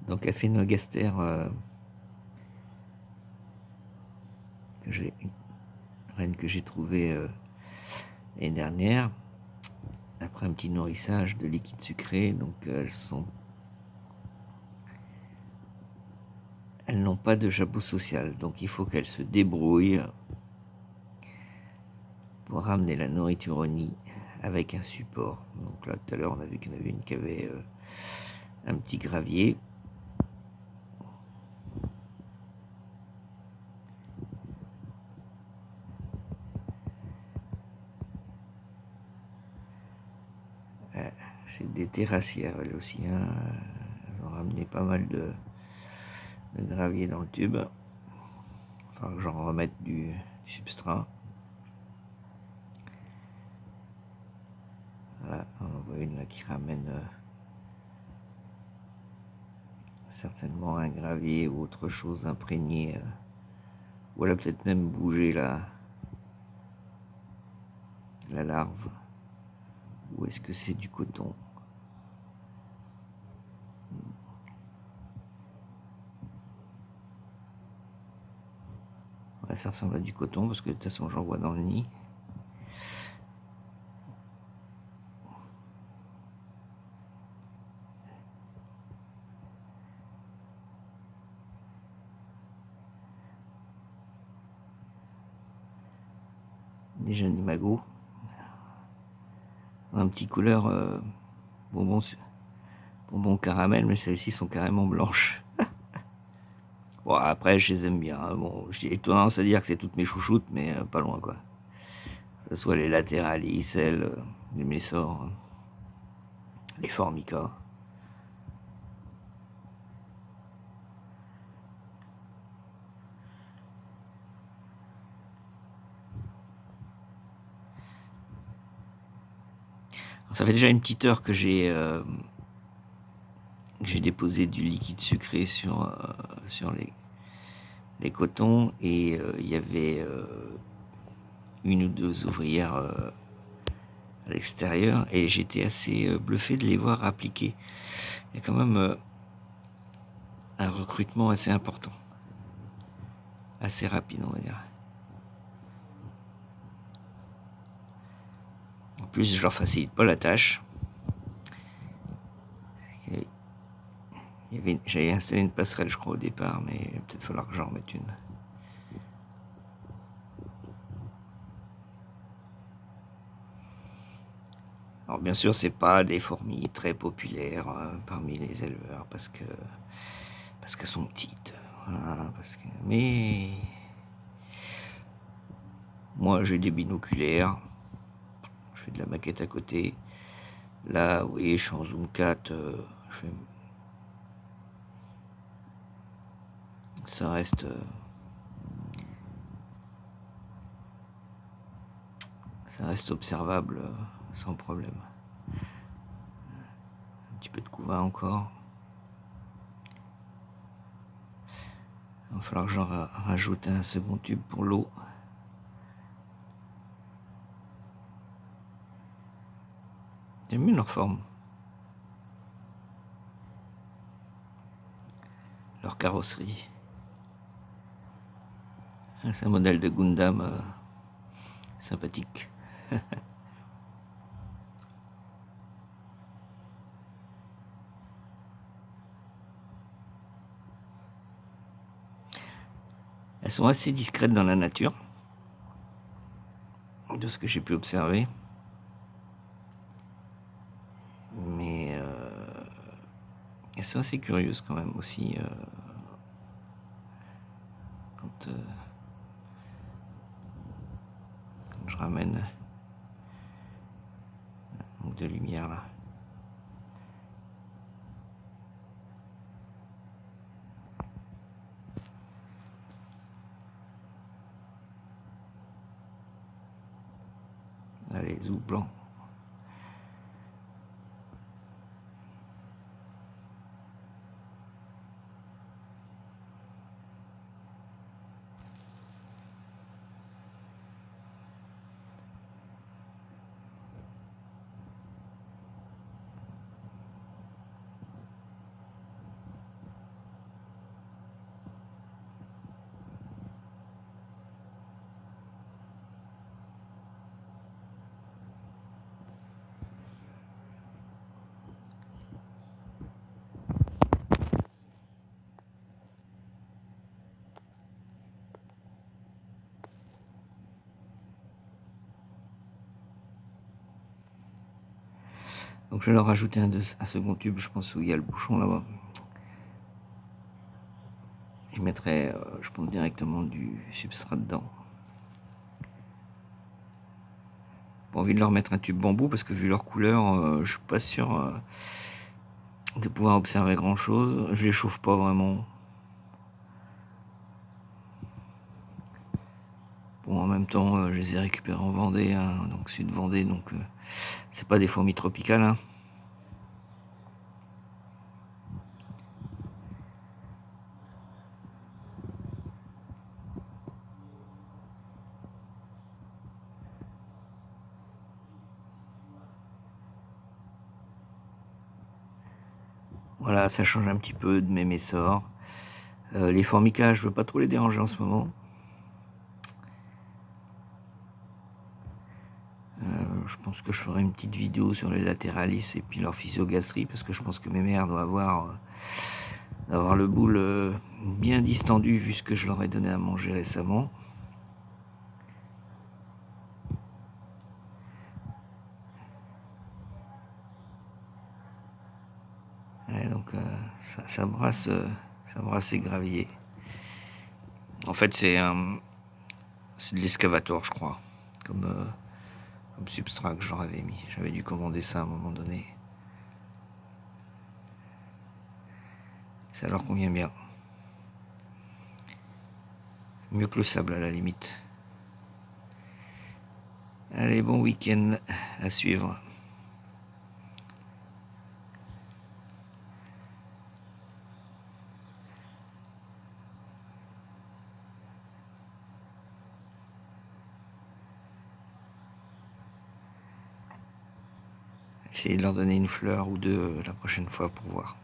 Donc Aphenogaster, reine que j'ai trouvée l'année dernière, après un petit nourrissage de liquide sucré. Donc elles n'ont pas de jabot social, donc il faut qu'elles se débrouillent pour ramener la nourriture au nid avec un support. Donc là, tout à l'heure, on a vu qu'il y en avait une qui avait un petit gravier. C'est des terrassières, elles aussi. Hein. Elles ont ramené pas mal de gravier dans le tube. Enfin, que j'en remette du substrat. Voilà, on en voit une là qui ramène certainement un gravier ou autre chose imprégné. Ou elle a peut-être même bougé la larve. Ou est-ce que c'est du coton? Ouais, ça ressemble à du coton parce que de toute façon j'en vois dans le nid. Des jeunes imagos. Un petit couleur bonbon, bonbon caramel, mais celles-ci sont carrément blanches. Bon, après, je les aime bien. Hein. Bon, j'ai tendance à dire que c'est toutes mes chouchoutes, mais pas loin, quoi. Que ce soit les lateralis, celles, les messors, les formica. Alors, ça fait déjà une petite heure que j'ai déposé du liquide sucré sur les cotons et il y avait une ou deux ouvrières à l'extérieur et j'étais assez bluffé de les voir appliquer. Il y a quand même un recrutement assez important, assez rapide, on va dire. En plus, je leur facilite pas la tâche. J'avais installé une passerelle, je crois, au départ, mais il va peut-être falloir que j'en remette une. Alors bien sûr, c'est pas des fourmis très populaires parmi les éleveurs parce qu'elles sont petites. Voilà, mais moi, j'ai des binoculaires. Je fais de la maquette à côté. Là, oui, je suis en zoom 4. Ça reste... ça reste observable sans problème. Un petit peu de couvain encore. Il va falloir que j'en rajoute un second tube pour l'eau. J'aime bien leur forme. Leur carrosserie. C'est un modèle de Gundam sympathique. Elles sont assez discrètes dans la nature, de ce que j'ai pu observer. Mais elles sont assez curieuses quand même aussi. Quand je ramène de lumière là. Allez, zou blanc. Donc je vais leur rajouter un second tube, je pense, où il y a le bouchon là-bas. Je mettrai, je pense, directement du substrat dedans. Pas envie de leur mettre un tube bambou parce que vu leur couleur, je suis pas sûr de pouvoir observer grand chose. Je les chauffe pas vraiment. Bon, en même temps, je les ai récupérés en Vendée, hein, donc sud Vendée, donc c'est pas des fourmis tropicales, hein. Voilà, ça change un petit peu de mes essors. Les formica, je veux pas trop les déranger en ce moment. Je pense que je ferai une petite vidéo sur les latéralis et puis leur physiogastrie, parce que je pense que mes mères doivent avoir le boule bien distendu vu ce que je leur ai donné à manger récemment. Ouais, donc ça brasse les graviers. En fait, c'est de l'excavator, je crois, comme substrat que je leur avais mis. J'avais dû commander ça à un moment donné. Ça leur convient bien. Mieux que le sable à la limite. Allez, bon week-end à suivre. Essayez de leur donner une fleur ou deux la prochaine fois pour voir.